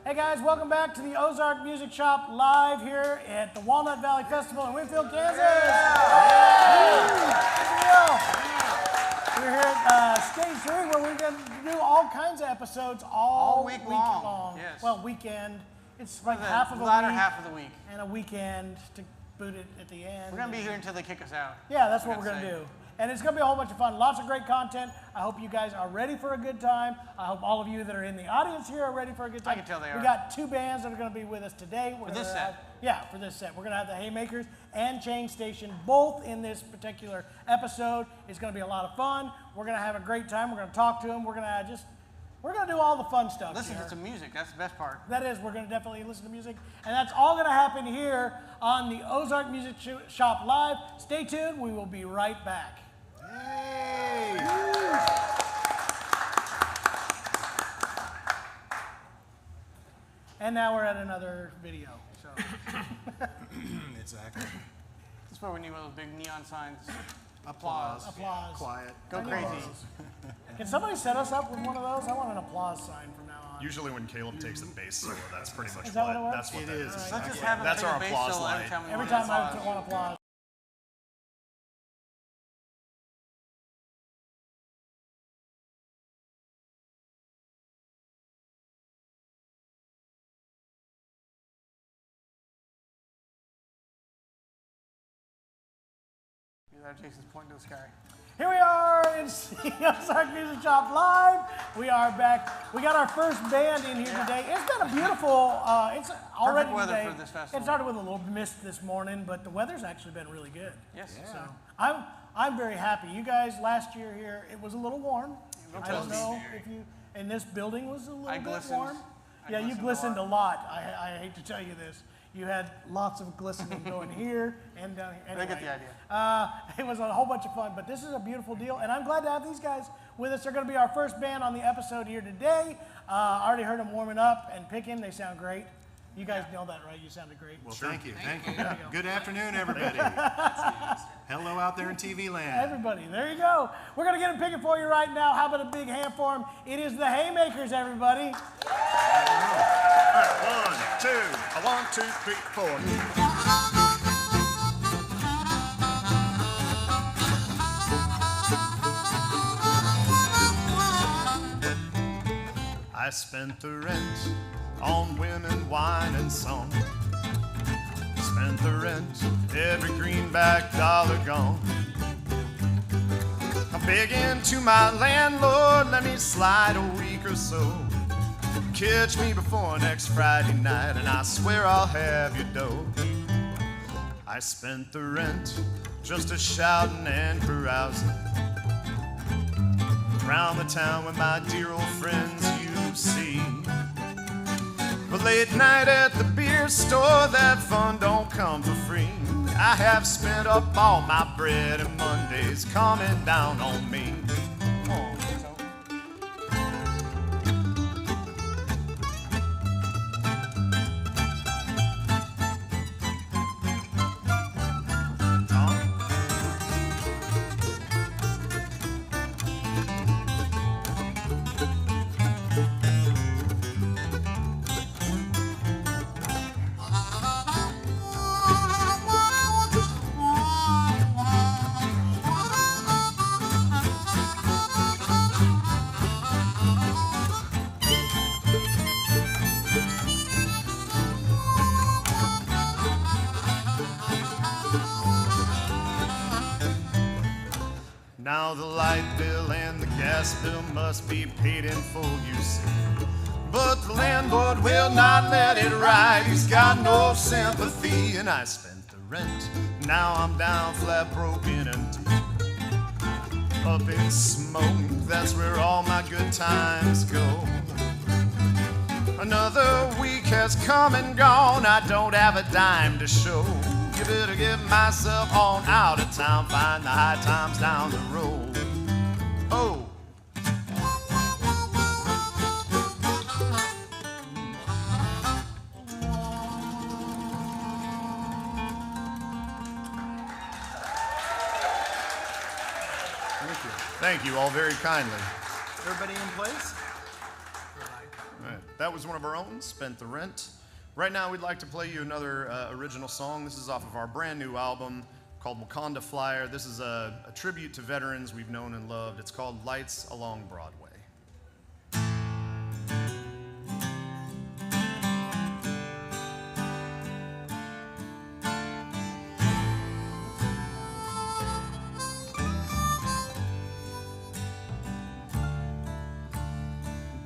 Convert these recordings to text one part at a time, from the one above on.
Hey guys, welcome back to the Ozark Music Shoppe live here at the Walnut Valley Festival in Winfield, Kansas. We're here at stage 3 where we're going to do all kinds of episodes all week long. Yes. Well, weekend. It's like half of a latter week half of the week. and a weekend to boot it at the end. We're going to be here until they kick us out. Yeah, that's what we're going to do. And it's going to be a whole bunch of fun. Lots of great content. I hope you guys are ready for a good time. I hope all of you that are in the audience here are ready for a good time. I can tell they are. We got 2 bands that are going to be with us today. For this set. For this set. We're going to have the Haymakers and Chain Station both in this particular episode. It's going to be a lot of fun. We're going to have a great time. We're going to talk to them. We're going to do all the fun stuff. Listen to some music. That's the best part. That is, we're going to definitely listen to music. And that's all going to happen here on the Ozark Music Shoppe Live. Stay tuned. We will be right back. Hey! And now we're at another video. So. Exactly. This is where we need one of those big neon signs. Applause. Applause. Quiet. Go crazy. Can somebody set us up with one of those? I want an applause sign from now on. Usually when Caleb takes the bass solo, that's pretty much Is that what it was? that's what It that is. is. Let's just have That's a our bass applause solo line. every time we Every want time an I applause. want applause. Jason's pointing to the sky. Here we are in the Ozark Music Shoppe Live. We are back. We got our first band in here today. It's been a beautiful, it's already Perfect weather today. for this festival. It started with a little mist this morning, but the weather's actually been really good. Yes. Yeah. So I'm very happy. You guys last year here, it was a little warm. Don't I tell don't me. know if you, and this building was a little I bit glistened. warm. I Yeah, you glistened glistened a a lot. I hate to tell you this. You had lots of glistening going here and down here. They Anyway, get the idea. it was a whole bunch of fun, but this is a beautiful deal, and I'm glad to have these guys with us. They're going to be our first band on the episode here today. I already heard them warming up and picking. They sound great. You guys know that, right? You sounded great. Well, thank you. Thank you. Good afternoon, everybody. Hello out there in TV land. Everybody, there you go. We're going to get them picking for you right now. How about a big hand for them? It is the Haymakers, everybody. All right, 1, 2, 3, 4. I spent the rent on women, wine, and song. Spent the rent, every greenback dollar gone. I'm begging to my landlord, let me slide a week or so. Catch me before next Friday night, and I swear I'll have your dough. I spent the rent just a shouting and carousing around the town with my dear old friends you see. But late night at the beer store, that fun don't come for free. I have spent up all my bread and Mondays coming down on me. Now the light bill and the gas bill must be paid in full, you see. But the landlord will not let it ride. He's got no sympathy, and I spent the rent. Now I'm down flat broken and deep. Up in smoke, that's where all my good times go. Another week has come and gone. I don't have a dime to show. You better get myself on out of town, find the high times down the road. Oh. Thank you. Thank you all very kindly. Everybody in place? All right. That was one of our own, Spent the Rent. Right now, we'd like to play you another original song. This is off of our brand new album called Wakanda Flyer. This is a tribute to veterans we've known and loved. It's called Lights Along Broadway.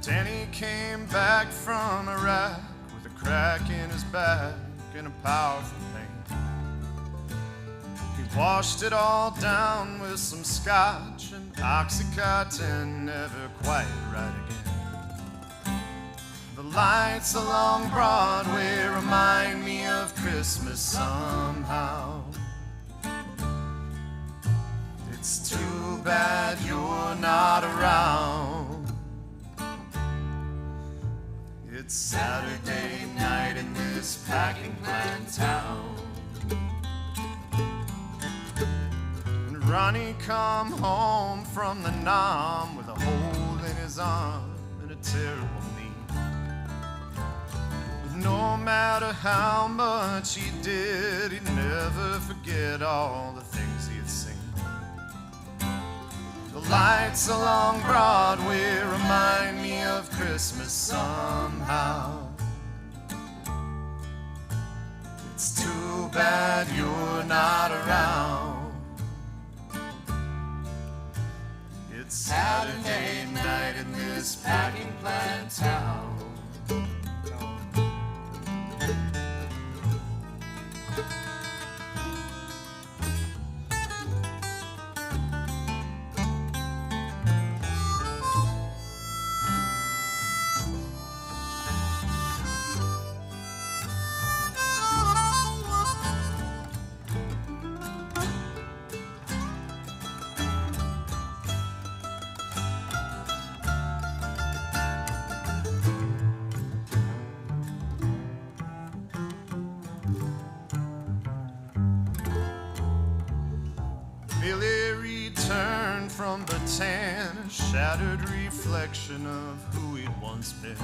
Danny came back from Iraq with a crack in his back and a powerful pain. He washed it all down with some scotch and Oxycontin, never quite right again. The lights along Broadway remind me of Christmas somehow. It's too bad you're not around. It's Saturday night in this packing plant town. And Ronnie come home from the Nam with a hole in his arm and a terrible knee. But no matter how much he did, he'd never forget all the things he had seen. The lights along Broadway remind me of Christmas somehow. It's too bad you're not around. It's Saturday night in this packing plant town. Billy returned from Bataan, a shattered reflection of who he'd once been.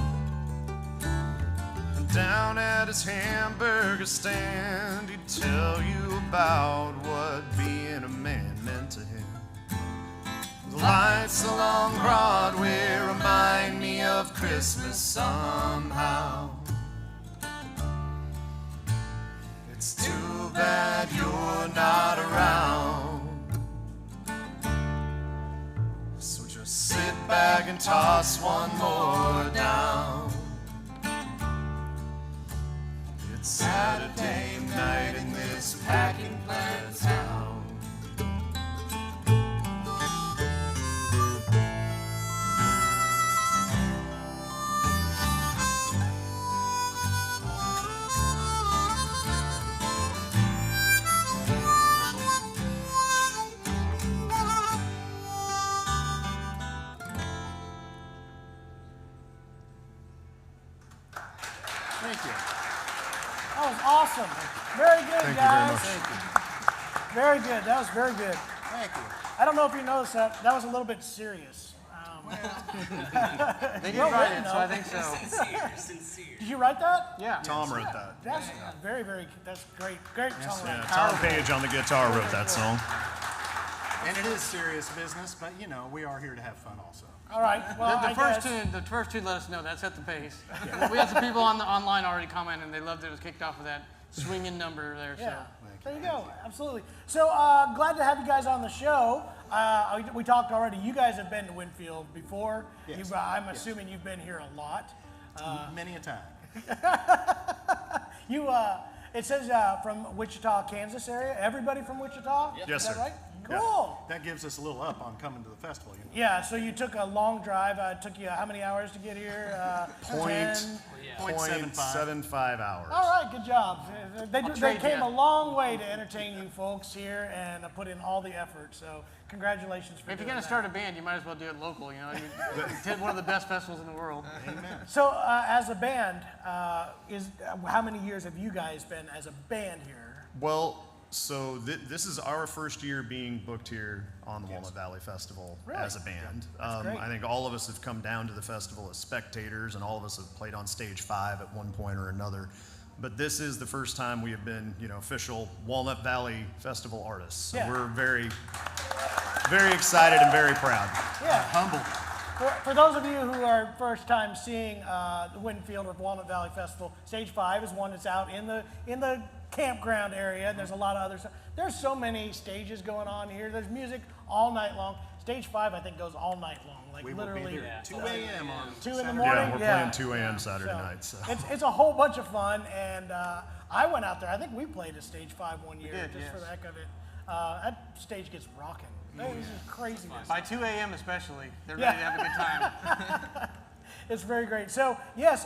And down at his hamburger stand, he'd tell you about what being a man meant to him. The lights along Broadway remind me of Christmas somehow. It's too bad you're not around. So just sit back and toss one more down. It's Saturday night in this packing plant town. Thank you. That was awesome. Very good, Thank you very guys. much. Thank you. Very good. That was very good. Thank you. I don't know if you noticed that. That was a little bit serious. They did Well write written, it, so I think so. Sincere. Did you write that? Yeah. Tom wrote that. That's very, very, that's great. Great song. Yeah, Tom Page on the guitar wrote that song. And it is serious business, but you know, we are here to have fun also. All right. Well, The first two let us know that set the pace. We had some people online already commenting. They loved it. It was kicked off with that swinging number there. Yeah. So There you go. Absolutely. So glad to have you guys on the show. We talked already. You guys have been to Winfield before. Yes. I'm assuming you've been here a lot. Many a time. It says from Wichita, Kansas area. Everybody from Wichita? Yes, Is that sir. right? Yeah. Cool. That gives us a little up on coming to the festival, you know. Yeah, so you took a long drive. It took you how many hours to get here? 10? 0.75 hours. All right, good job. They trade came you. a long way to entertain you folks here and put in all the effort. So congratulations for if you're doing gonna that. start a band, you might as well do it local. You know, you did one of the best festivals in the world. Amen. So as a band, how many years have you guys been as a band here? Well, So this is our first year being booked here on the Walnut Valley Festival as a band. great. I think all of us have come down to the festival as spectators, and all of us have played on stage 5 at one point or another. But this is the first time we have been, official Walnut Valley Festival artists. So we're very, very excited and very proud. Yeah. Humble. For those of you who are first time seeing the Winfield or Walnut Valley Festival, Stage 5 is one that's out in the campground area, and there's a lot of other stuff. There's so many stages going on here. There's music all night long. Stage 5, I think, goes all night long, like We will literally be there 2 a.m. on 2 in the Saturday. morning. Yeah, we're playing 2 a.m. Saturday night. So. It's a whole bunch of fun, and I went out there. I think we played at Stage 5 one year, did, just yes. for the heck of it. That stage gets rocking. This is craziness. By 2 a.m. especially, they're ready to have a good time. It's very great. So yes,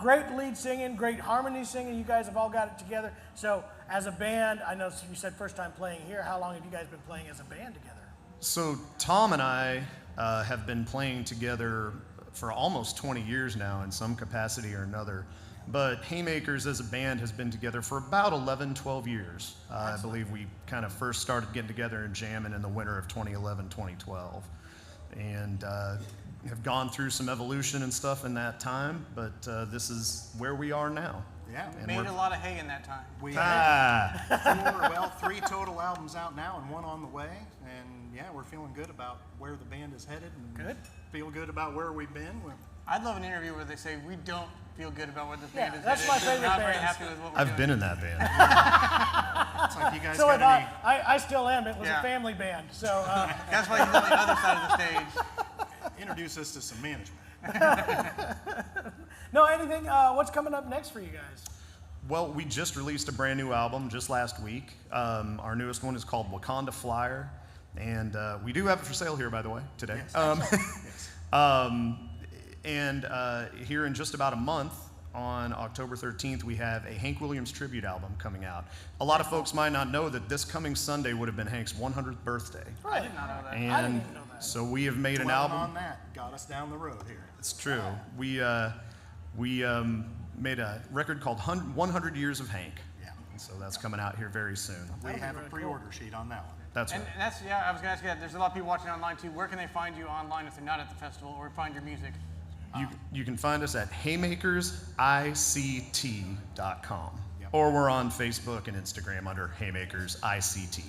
great lead singing, great harmony singing. You guys have all got it together. So as a band, I know you said first time playing here. How long have you guys been playing as a band together? So Tom and I have been playing together for almost 20 years now in some capacity or another. But Haymakers as a band has been together for about 11, 12 years. I believe we kind of first started getting together and jamming in the winter of 2011, 2012. And have gone through some evolution and stuff in that time, but this is where we are now. Yeah. And Made a lot of hay in that time. We have 3 total albums out now and 1 on the way. And yeah, we're feeling good about where the band is headed. And Good. Feel good about where we've been. I'd love an interview where they say, we don't feel good about what this band is that's headed. my favorite We're not very bands. happy with what we're I've doing. been in that band. It's like you guys So got I still am. It was Yeah. a family band. So That's why he's on the other side of the stage. introduce us to some management. no, anything. What's coming up next for you guys? Well, we just released a brand new album just last week. Our newest one is called Wakanda Flyer, and we do have it for sale here, by the way, today. Yes. And here in just about a month, on October 13th, we have a Hank Williams tribute album coming out. A lot of folks might not know that this coming Sunday would have been Hank's 100th birthday. I did not know that. And I didn't even know that. so we have made an Dwelling album. on that got us down the road here. It's true. We made a record called 100 Years of Hank. Yeah. And so that's coming out here very soon. We have a pre-order sheet on that one. That's And right. that's, yeah, I was going to ask you that. There's a lot of people watching online too. Where can they find you online if they're not at the festival, or find your music? You can find us at haymakersict.com. Yep. Or we're on Facebook and Instagram under Haymakers ICT.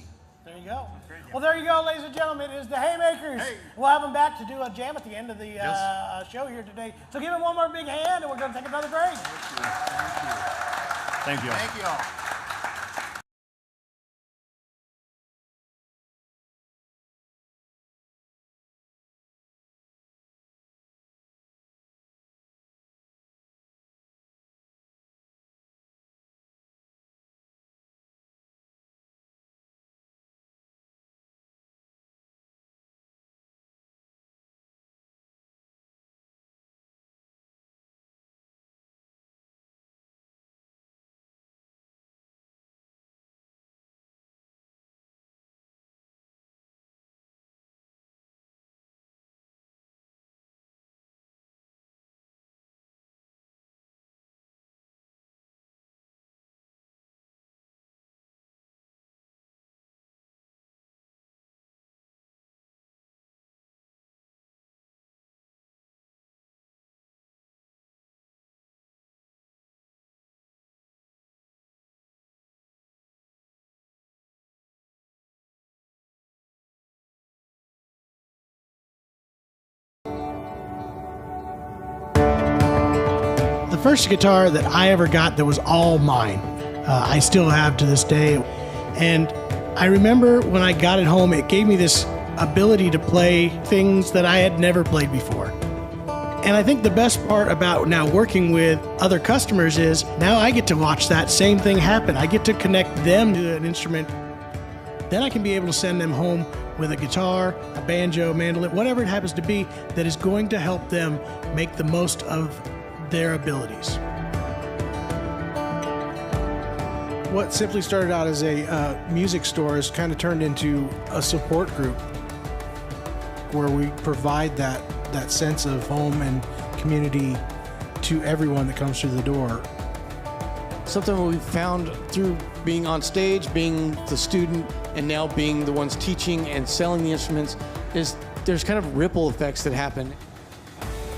There you go. Well, there you go, ladies and gentlemen. It is the Haymakers. Hey. We'll have them back to do a jam at the end of the Yes. show here today. So give them one more big hand, and we're going to take another break. Thank you. Thank you all. The first guitar that I ever got that was all mine, I still have to this day. And I remember when I got it home, it gave me this ability to play things that I had never played before. And I think the best part about now working with other customers is now I get to watch that same thing happen. I get to connect them to an instrument. Then I can be able to send them home with a guitar, a banjo, mandolin, whatever it happens to be that is going to help them make the most of their abilities. What simply started out as a music store has kind of turned into a support group where we provide that sense of home and community to everyone that comes through the door. something we've found through being on stage, being the student, and now being the ones teaching and selling the instruments is there's kind of ripple effects that happen.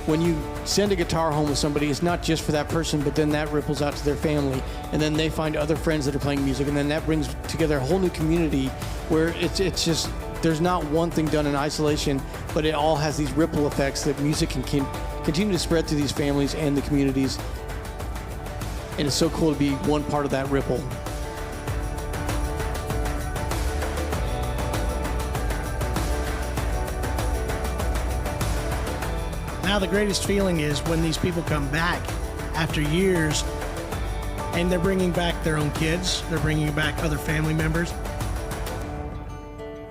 When you send a guitar home with somebody, it's not just for that person, but then that ripples out to their family, and then they find other friends that are playing music, and then that brings together a whole new community where it's just, there's not one thing done in isolation, but it all has these ripple effects that music can continue to spread through these families and the communities. And it's so cool to be one part of that ripple. Now the greatest feeling is when these people come back after years and they're bringing back their own kids, they're bringing back other family members.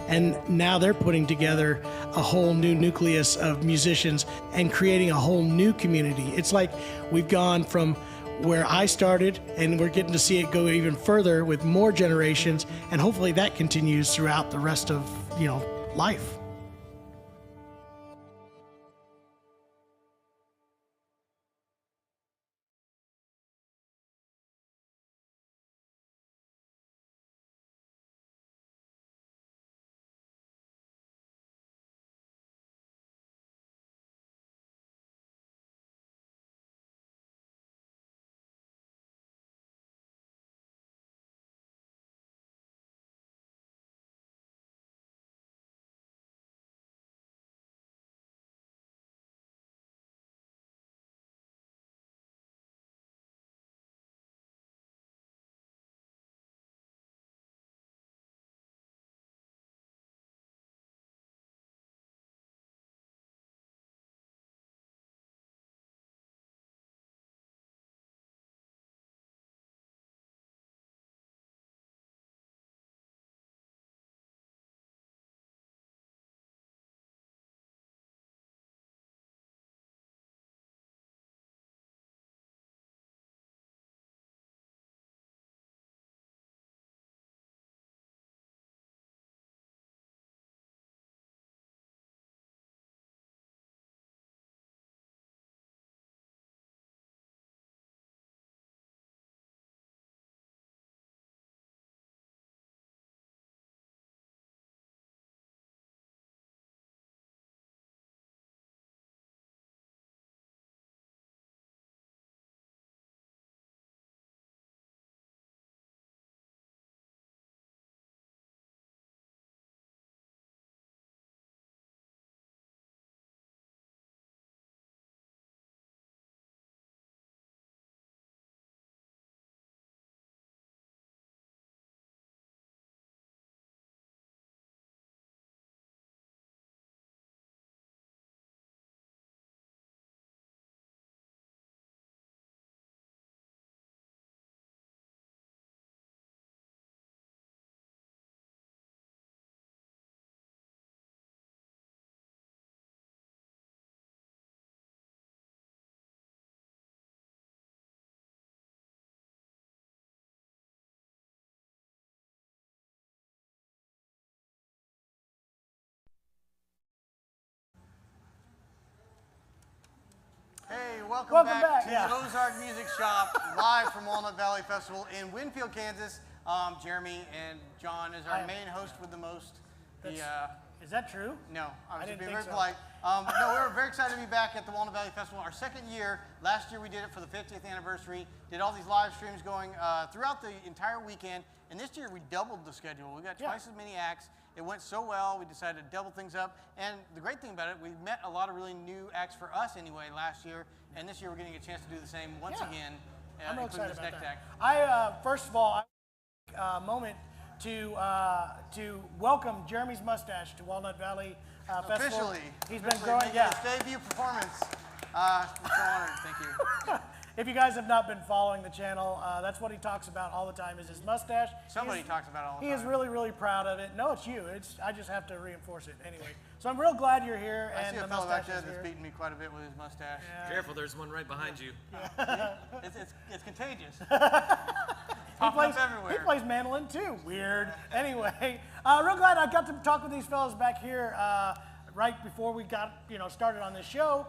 And now they're putting together a whole new nucleus of musicians and creating a whole new community. It's like we've gone from where I started and we're getting to see it go even further with more generations, and hopefully that continues throughout the rest of, life. Hey, welcome Welcome back back, to yeah. the Ozark Music Shoppe, live from Walnut Valley Festival in Winfield, Kansas. Jeremy and John is our main host with the most. Is that true? No, I was just didn't being think very so. polite. No, we're very excited to be back at the Walnut Valley Festival, our second year. Last year we did it for the 50th anniversary, did all these live streams going throughout the entire weekend, and this year we doubled the schedule. We got twice as many acts. It went so well, we decided to double things up. And the great thing about it, we met a lot of really new acts for us anyway last year, and this year we're getting a chance to do the same once again, I'm real including excited this about next that. act. First of all, I moment to welcome Jeremy's mustache to Walnut Valley Festival. Officially. He's been growing, making his debut performance. I'm so honored, thank you. If you guys have not been following the channel, that's what he talks about all the time is his mustache. Somebody talks about it all the He time. is really, really proud of it. No, it's you. I just have to reinforce it anyway. So I'm real glad you're here. I and see a the fellow back mustache there is that's here. beating me quite a bit with his mustache. Careful, there's one right behind you. It's contagious. He Popping plays, up everywhere. he plays mandolin too. Weird. Anyway, real glad I got to talk with these fellas back here. right before we got started on this show,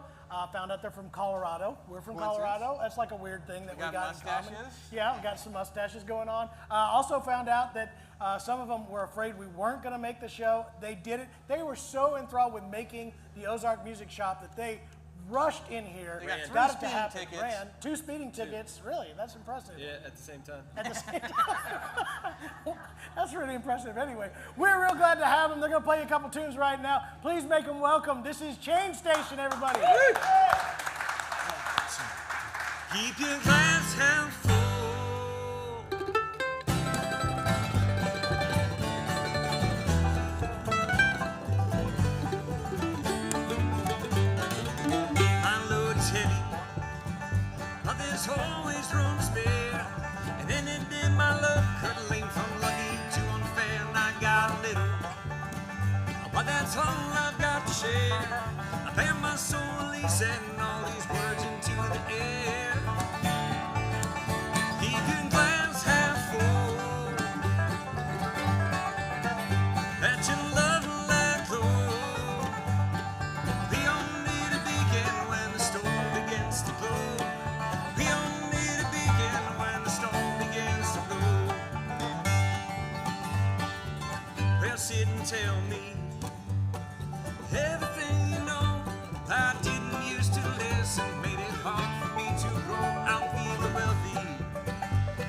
found out they're from Colorado. We're from Colorado. That's like a weird thing that we got in common. Yeah, we got some mustaches going on. Also found out that some of them were afraid we weren't going to make the show. They did it. They were so enthralled with making the Ozark Music Shoppe that they rushed in here. They got got 3 it to happen. speeding tickets. Ran 2 speeding tickets. Really, that's impressive. Yeah, at the same time. At the same time. That's really impressive. Anyway, we're real glad to have them. They're going to play a couple tunes right now. Please make them welcome. This is Chain Station, everybody. Keep your glass half full. My load's heavy, but there's always room to spare. And then it did my luck, curdling from lucky to unfair. And I got a little, but that's all I've got to share. I bear my soul setting all these words into the air. Keep your glass half full. Let your love let go. We all need a beacon when the storm begins to blow. We all need a beacon when the storm begins to blow. Well, sit and tell me everything you know. I didn't used to listen, made it hard for me to grow. I'm feeling wealthy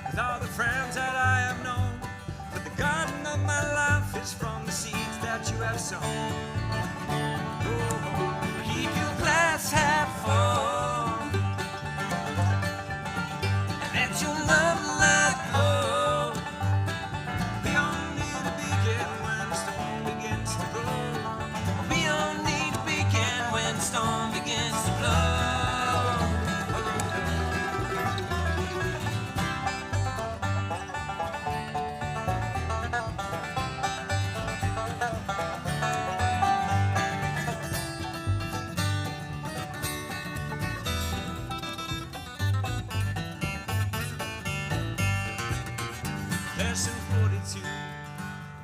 with all the friends that I have known. But the garden of my life is from the seeds that you have sown. Oh, keep your glass half full and let your love let go. We all need a beacon when the storm begins to blow. We all need a beacon when the storm begins to blow. Lesson 42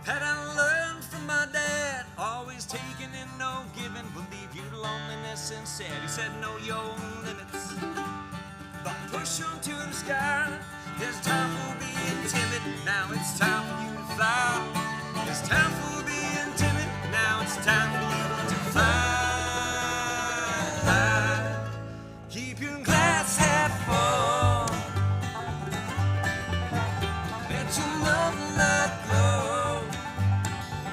that I learned from my dad. Always taking and no giving. Will leave you to loneliness and sad. He said, know your own limits, but push on to the sky. There's time for being timid. Now it's time for you to fly. There's time for being timid. Now it's time for you to fly. Keep your glass half full. Let your love let go.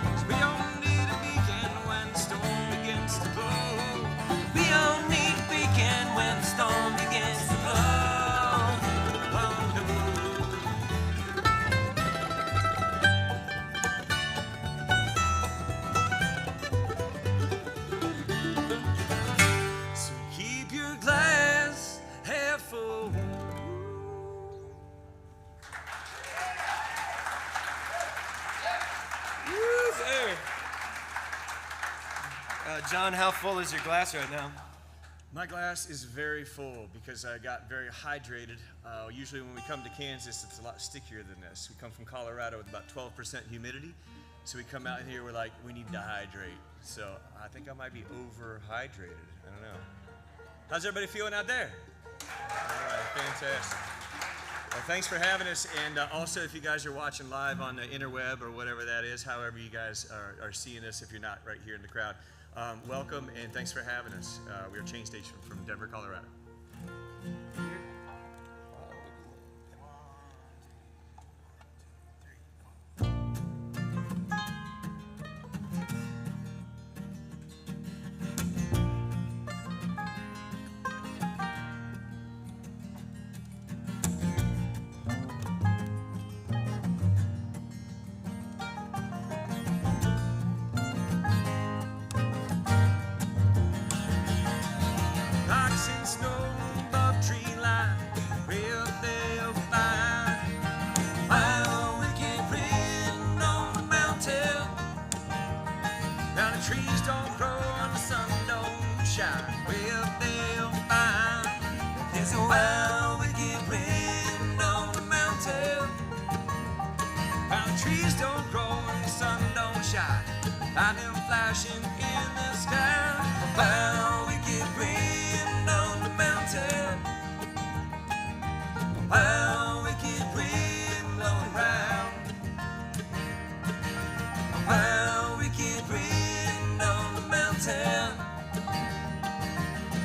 'Cause we all need a beacon when the storm begins to blow. We all need a beacon when the storm begins to blow. So keep your glass half full. John, how full is your glass right now? My glass is very full because I got very hydrated. Usually when we come to Kansas, it's a lot stickier than this. We come from Colorado with about 12% humidity. So we come out in here, we're like, we need to hydrate. So I think I might be overhydrated. I don't know. How's everybody feeling out there? All right, fantastic. Well, thanks for having us. And also, if you guys are watching live on the interweb or whatever that is, however you guys are seeing us, if you're not right here in the crowd, welcome and thanks for having us. We are Chain Station from Denver, Colorado. Rocks and snow above tree line, way up there by. While we get rain on the mountain, now the trees don't grow and the sun don't shine. Way up there by. There's a while we get rain on the mountain, now the trees don't grow and the sun don't shine. lightning flashing in the sky. While we get rain on the mountain, while we get rain blowing round, while we get rain on the mountain.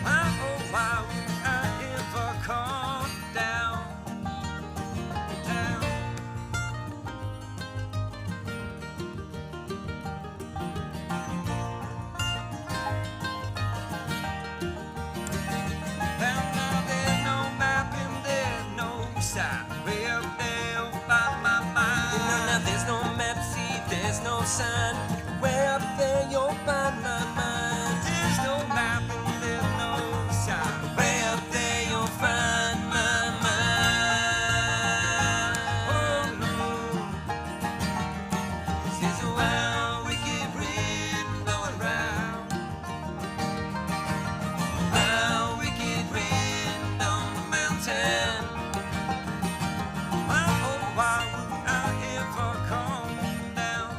Oh, why would I ever come down, down? Now there's no map and there's no sign. Way up there by my mind. Now there's no map, see, there's no sign. Way up there you'll find my mind. There's no map and there's no sign. Way up there you'll find my mind. Oh no, 'cause there's a wild wicked wind blowing round. Wild wicked wind on the mountain. Oh, why would I ever come down?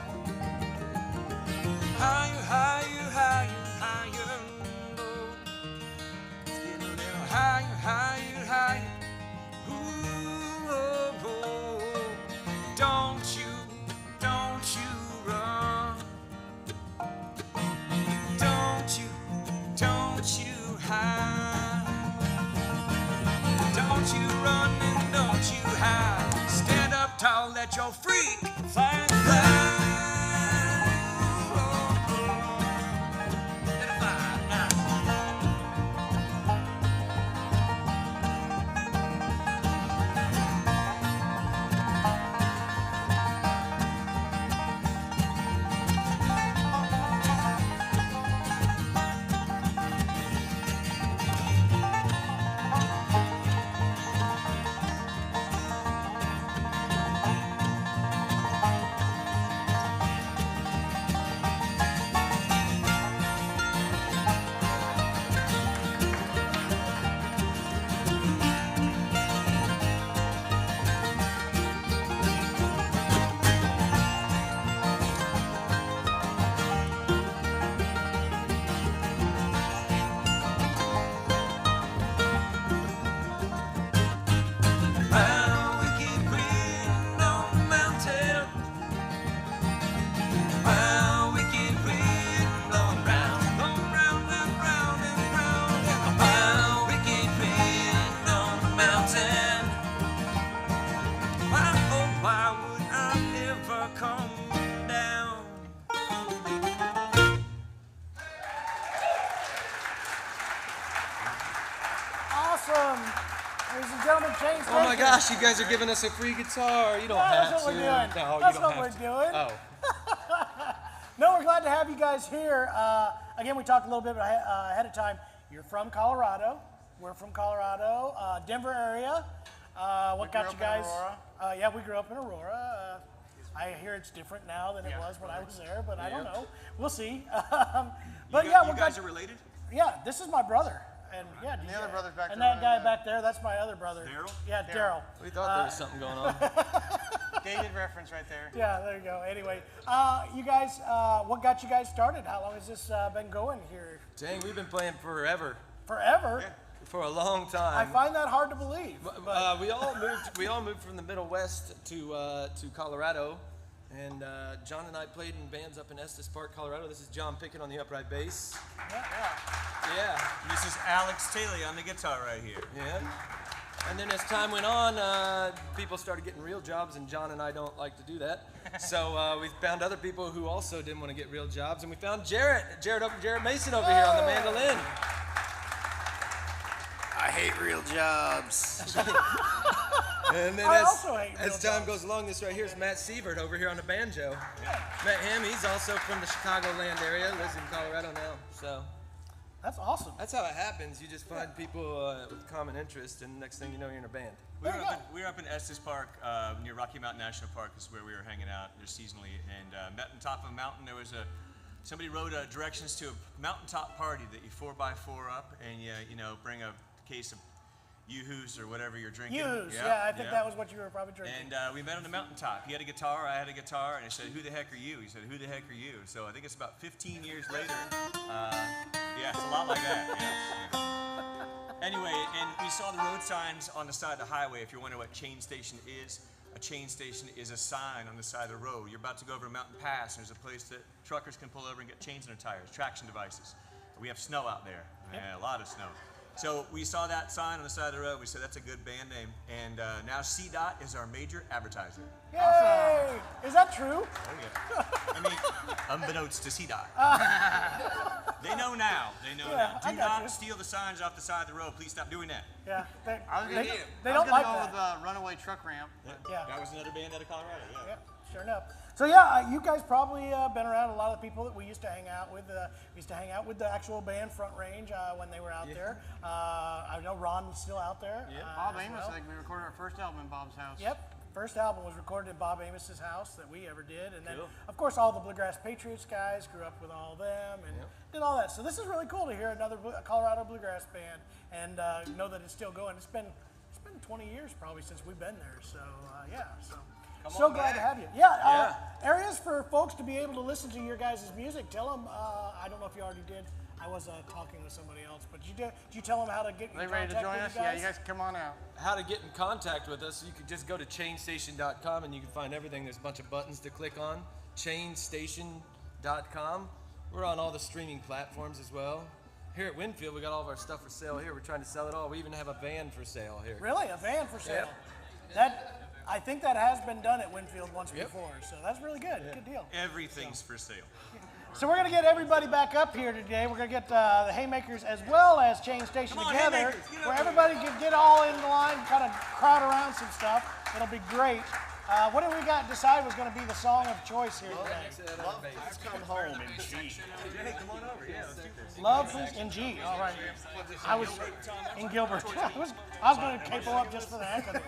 Higher, higher, higher, higher, Lord. Let's get a little higher, higher, higher. Ooh, oh, oh. Don't you run. Don't you hide. Don't you run and don't you hide. Stand up tall, let your freak fly. Let it fly now. While we get rain on the mountain, while we get rain blowing round and round and round, and while we get rain on the mountain, why would I ever come down? Awesome. Ladies and gentlemen, Chain Station. Oh my gosh, you guys are giving us a free guitar. You don't Yeah, have that's what to. we're doing. No, That's you don't what have we're to. doing. Oh. No, we're glad to have you guys here. Again, we talked a little bit ahead of time. You're from Colorado. We're from Colorado, Denver area. What got you guys? Yeah, we grew up in Aurora. I hear it's different now than it was when I was there, but I don't know. We'll see. But yeah, You guys are related? Yeah, this is my brother. And yeah, the other brother's back and there that guy running back there, that's my other brother. Daryl? Yeah, Daryl. We thought there was something going on. Dated reference right there. Yeah, there you go. Anyway, you guys, what got you guys started? How long has this been going here? Dang, we've been playing forever. Forever? For a long I time. find that hard to believe. But We all moved from the Middle West to Colorado, and John and I played in bands up in Estes Park, Colorado. This is John Pickett on the upright bass. Yeah. This is Alex Taylor on the guitar right here. Yeah. And then as time went on, people started getting real jobs, and John and I don't like to do that. So we found other people who also didn't want to get real jobs, and we found Jarrett Mason over here on the mandolin. I hate real jobs. And then I also hate real as time jobs. goes along, this right here is Matt Sievert over here on the banjo. Met him, he's also from the Chicagoland area, lives in Colorado now. So that's awesome. that's how it happens. You just find people with common interest, and next thing you know, you're in a band. We were up in Estes Park near Rocky Mountain National Park is where we were hanging out there seasonally, and met on top of a mountain. There was somebody wrote directions to a mountaintop party that you 4x4 up, and you bring a case of Yoo-hoos or whatever you're drinking. Yoo-hoos, yeah, I think that was what you were probably drinking. And we met on the mountaintop. He had a guitar, I had a guitar, and he said, "Who the heck are you?" He said, "Who the heck are you?" So I think it's about 15 years later. Yeah, it's a lot like that. Yeah. Anyway, and we saw the road signs on the side of the highway. If you're wondering what chain station is, a chain station is a sign on the side of the road. You're about to go over a mountain pass, and there's a place that truckers can pull over and get chains in their tires, traction devices. We have snow out there, a lot of snow. So we saw that sign on the side of the road. We said, that's a good band name. And now CDOT is our major advertiser. Yay! Awesome. Is that true? Oh, yeah. I mean, unbeknownst to CDOT. They know now. They know now. Do not steal the signs off the side of the road. Please stop doing that. Yeah. They don't like that. With Runaway Truck Ramp. Yeah. That was another band out of Colorado. Yeah. Sure enough. So yeah, you guys probably been around a lot of the people that we used to hang out with. We used to hang out with the actual band Front Range when they were out there. I know Ron's still out there. Yeah. Bob Amos, I think we recorded our first album in Bob's house. Yep. First album was recorded in Bob Amos's house that we ever did. And then, of course, all the Bluegrass Patriots guys grew up with all of them and did all that. So this is really cool to hear another Colorado Bluegrass band and know that it's still going. It's been 20 years probably since we've been there. So, So glad to have you. Yeah, areas for folks to be able to listen to your guys' music. Tell them, I don't know if you already did. I was talking with somebody else, but did you tell them how to get in contact with you guys? Are they ready to join us? Yeah, you guys come on out. How to get in contact with us, you can just go to chainstation.com and you can find everything. There's a bunch of buttons to click on. Chainstation.com. We're on all the streaming platforms as well. Here at Winfield, we got all of our stuff for sale here. We're trying to sell it all. We even have a van for sale here. Really? A van for sale? I think that has been done at Winfield once before, so that's really good. Good deal. Everything's for sale. So we're going to get everybody back up here today. We're going to get the Haymakers as well as Chain Station together, where everybody can get all in the line, kind of crowd around some stuff. It'll be great. What did we got decided was going to be the song of choice here today? Love Please Come Home in G. Hey, come on over. Yeah, let's do this. Love Please in G. All right. I was in Gilbert. I was going to capo up just for the heck of it.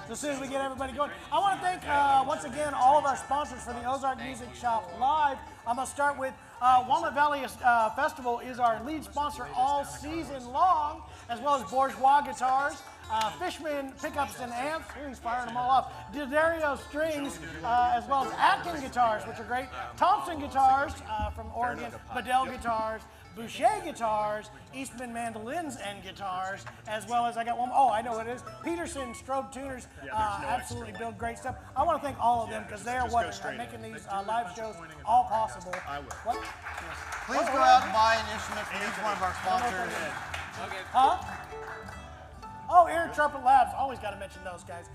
So as soon as we get everybody going, I want to thank once again all of our sponsors for the Ozark Music Shoppe Live. I'm going to start with Walnut Valley Festival is our lead sponsor all season long, as well as Bourgeois Guitars, Fishman Pickups and Amps. Here he's firing them all off. D'Addario Strings, as well as Atkin Guitars, which are great. Thompson Guitars from Oregon, Bedell Guitars, Boucher Guitars, Eastman Mandolins and Guitars, as well as I got one. Oh, I know what it is. Peterson Strobe Tuners absolutely build great stuff. I want to thank all of them because they are what are making these live shows all possible. I will. What? Please go out and buy an instrument from each one of our sponsors. Huh? Oh, Ear Trumpet Labs. Always got to mention those guys.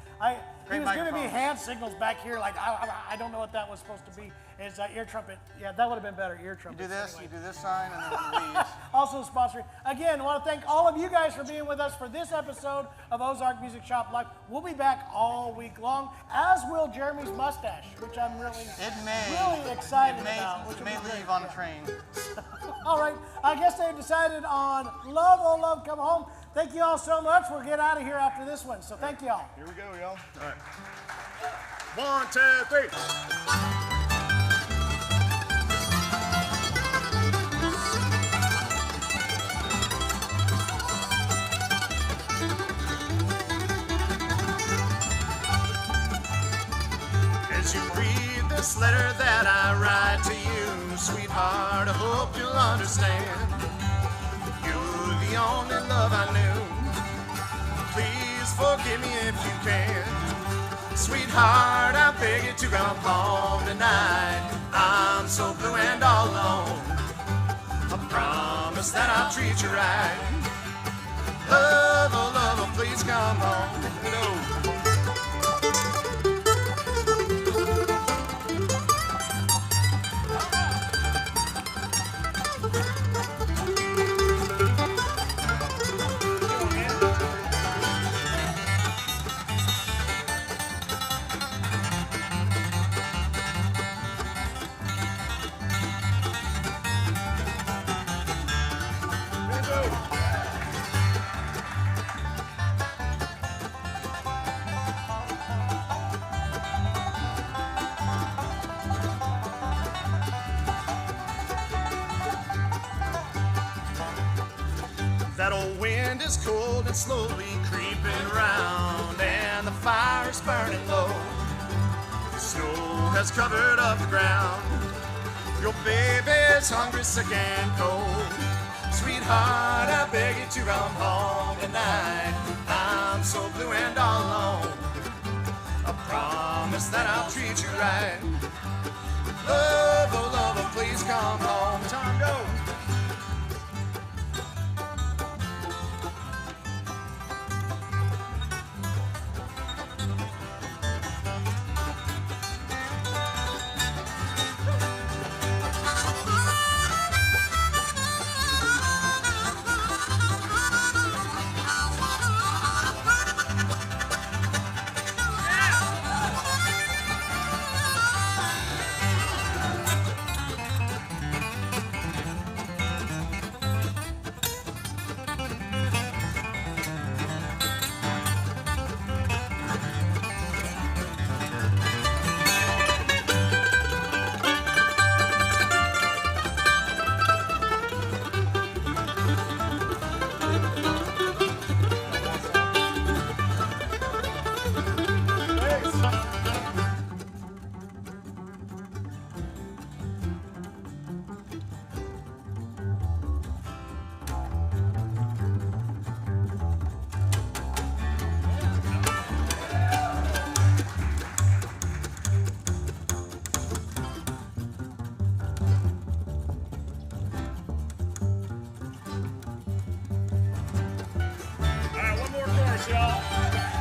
He was giving me hand signals back here like I don't know what that was supposed to be. It's Ear Trumpet. Yeah, that would have been better. Ear Trumpet. You do this, anyway. You do this sign, and then these. Also sponsoring. Again, I want to thank all of you guys for being with us for this episode of Ozark Music Shoppe Live. We'll be back all week long, as will Jeremy's mustache, which I'm really excited about. It may leave on a train. All right. I guess they decided on Love, Oh Love, Come Home. Thank you all so much. We'll get out of here after this one. So thank you all. Here we go, y'all. All right. 1, 2, 3. As you read this letter that I write to you, sweetheart, I hope you'll understand. You're the only love I knew. Please forgive me if you can. Sweetheart, I beg you to come home tonight. I'm so blue and all alone. I promise that I'll treat you right. Love, oh love, oh please come home. No. That old wind is cold and slowly creeping round, and the fire's burning low. The snow has covered up the ground. Your baby's hungry, sick, and cold. Sweetheart, I beg you to come home tonight. I'm so blue and all alone. I promise that I'll treat you right. Love, oh love, oh please come home. Time go.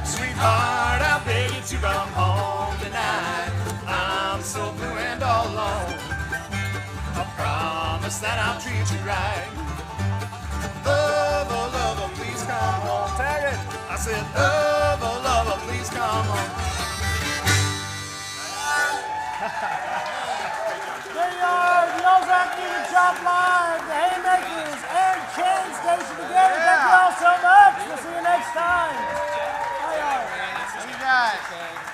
Sweetheart, I beg you to come home tonight. I'm so blue and all alone. I promise that I'll treat you right. Love, oh, please come home. Tag it. I said, love, oh, please come home. There you are, the Ozark Music Shoppe Live, the Haymakers and Chain Station together. Thank you all so much. We'll see you next time. Bye, y'all. See you guys.